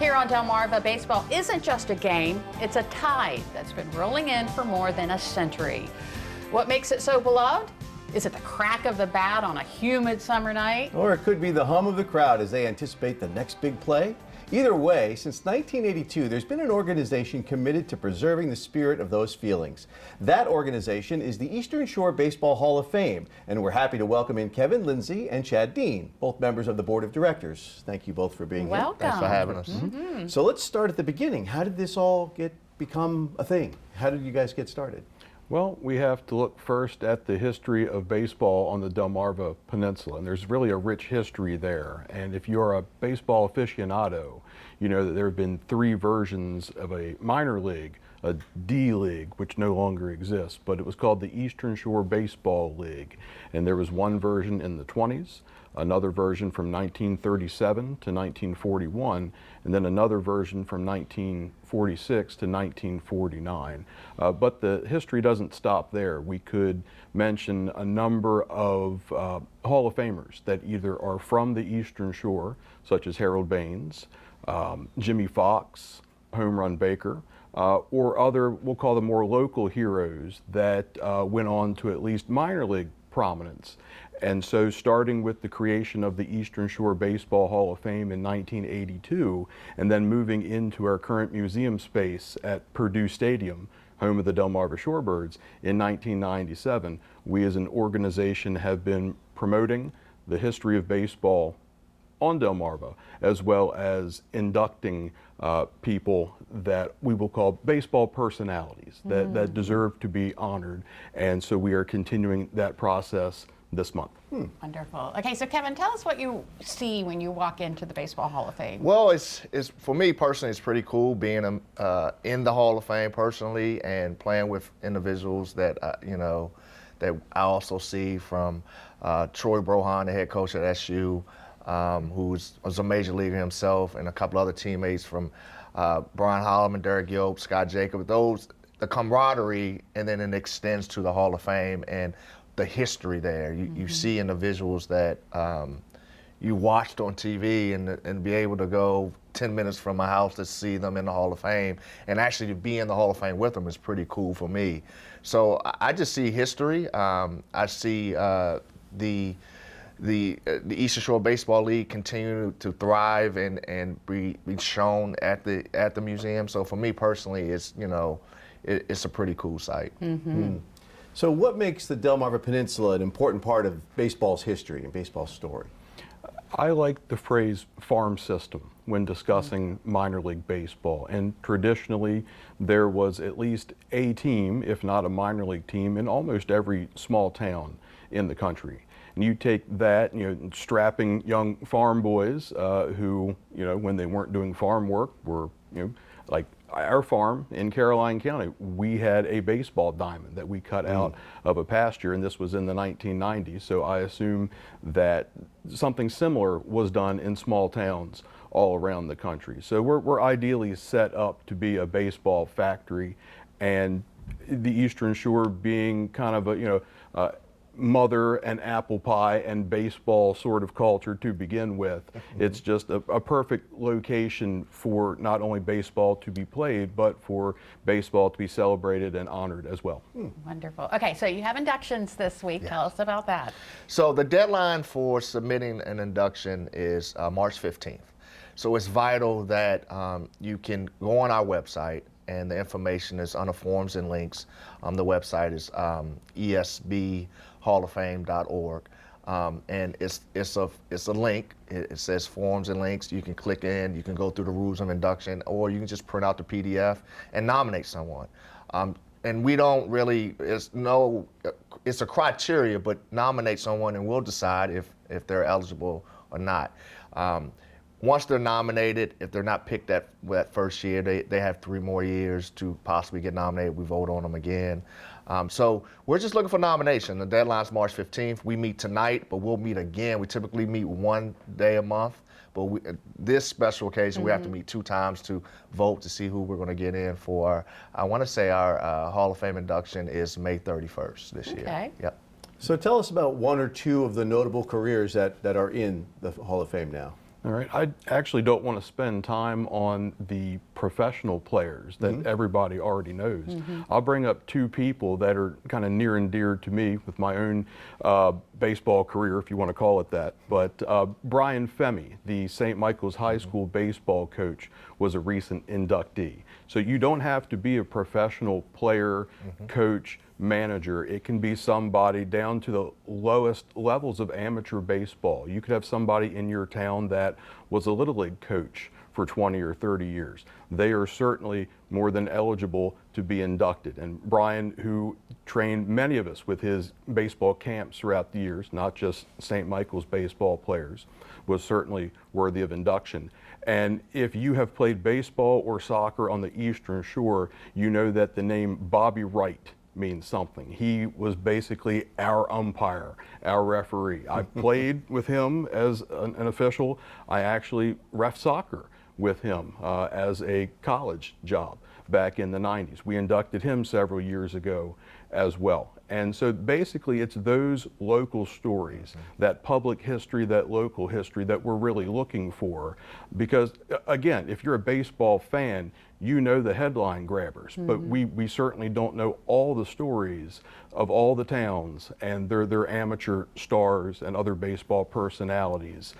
Here on Delmarva, baseball isn't just a game, it's a tide that's been rolling in for more than a century. What makes it so beloved? Is it the crack of the bat on a humid summer night? Or it could be the hum of the crowd as they anticipate the next big play. Either way, since 1982, there's been an organization committed to preserving the spirit of those feelings. That organization is the Eastern Shore Baseball Hall of Fame, and we're happy to welcome in Kevin Lindsay and Chad Dean, both members of the Board of Directors. Thank you both for being here. Welcome. Thanks for having us. Mm-hmm. So let's start at the beginning. How did this all become a thing? How did you guys get started? Well, we have to look first at the history of baseball on the Delmarva Peninsula, and there's really a rich history there. And if you're a baseball aficionado, you know that there have been three versions of a minor league, a D League, which no longer exists, but it was called the Eastern Shore Baseball League. And there was one version in the 20s, another version from 1937 to 1941, and then another version from 1946 to 1949. But the history doesn't stop there. We could mention a number of Hall of Famers that either are from the Eastern Shore, such as Harold Baines, Jimmy Fox, Home Run Baker, or other, we'll call them more local heroes that went on to at least minor league prominence. And so starting with the creation of the Eastern Shore Baseball Hall of Fame in 1982, and then moving into our current museum space at Purdue Stadium, home of the Delmarva Shorebirds, in 1997, we as an organization have been promoting the history of baseball on Delmarva, as well as inducting people that we will call baseball personalities that deserve to be honored. And so we are continuing that process this month. Wonderful. Okay, so Kevin, tell us what you see when you walk into the Baseball Hall of Fame. Well, it's for me personally, it's pretty cool being in the Hall of Fame personally and playing with individuals that that I also see from Troy Brohan, the head coach at SU, who was a major leaguer himself, and a couple other teammates from Brian Holloman, Derek Yope, Scott Jacob. The camaraderie, and then it extends to the Hall of Fame and the history there. You see individuals that you watched on TV and be able to go 10 minutes from my house to see them in the Hall of Fame, and actually to be in the Hall of Fame with them is pretty cool for me. So I just see history. I see the Eastern Shore Baseball League continue to thrive and be shown at the museum. So for me personally, it's it's a pretty cool site. So what makes the Delmarva Peninsula an important part of baseball's history and baseball's story? I like the phrase farm system when discussing minor league baseball. And traditionally, there was at least a team, if not a minor league team, in almost every small town in the country. And you take that, strapping young farm boys who, when they weren't doing farm work, were, like our farm in Caroline County, we had a baseball diamond that we cut out of a pasture, and this was in the 1990s. So I assume that something similar was done in small towns all around the country. So we're ideally set up to be a baseball factory, and the Eastern Shore being kind of a mother and apple pie and baseball sort of culture to begin with. It's just a perfect location for not only baseball to be played, but for baseball to be celebrated and honored as well. Wonderful. Okay, so you have inductions this week. Tell us about that. So the deadline for submitting an induction is March 15th. So it's vital that you can go on our website, and the information is on the forms and links. The website is esbhalloffame.org, and it's a link. It says forms and links. You can click in. You can go through the rules of induction, or you can just print out the PDF and nominate someone. And we don't really, it's a criteria, but nominate someone and we'll decide if they're eligible or not. Once they're nominated, if they're not picked that first year, they have 3 more years to possibly get nominated. We vote on them again. So we're just looking for nomination. The deadline's March 15th. We meet tonight, but we'll meet again. We typically meet one day a month, but this special occasion, we have to meet 2 times to vote to see who we're going to get in for. I want to say our Hall of Fame induction is May 31st this year. Okay. Yep. So tell us about 1 or 2 of the notable careers that are in the Hall of Fame now. All right. I actually don't want to spend time on the professional players that everybody already knows. I'll bring up two people that are kind of near and dear to me with my own baseball career, if you want to call it that. But Brian Femi, the St. Michael's High School baseball coach, was a recent inductee. So you don't have to be a professional player, coach, manager. It can be somebody down to the lowest levels of amateur baseball. You could have somebody in your town that was a Little League coach for 20 or 30 years. They are certainly more than eligible to be inducted. And Brian, who trained many of us with his baseball camps throughout the years, not just St. Michael's baseball players, was certainly worthy of induction. And if you have played baseball or soccer on the Eastern Shore, you know that the name Bobby Wright means something. He was basically our umpire, our referee. I played with him as an official. I actually ref soccer with him as a college job back in the 90s. We inducted him several years ago as well. And so basically it's those local stories, that public history, that local history that we're really looking for. Because again, if you're a baseball fan, you know the headline grabbers, but we certainly don't know all the stories of all the towns and their amateur stars and other baseball personalities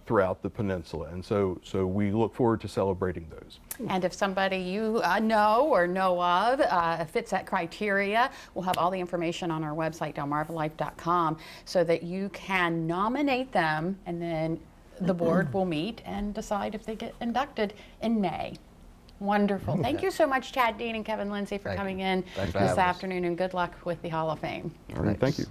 throughout the peninsula. And so we look forward to celebrating those. And if somebody you know or know of fits that criteria, we'll have all the information on our website, DelmarvaLife.com, so that you can nominate them, and then the board will meet and decide if they get inducted in May. Wonderful. Thank you so much, Chad Dean and Kevin Lindsay, for coming in Thanks for this having us. afternoon, and good luck with the Hall of Fame. All right, thank you.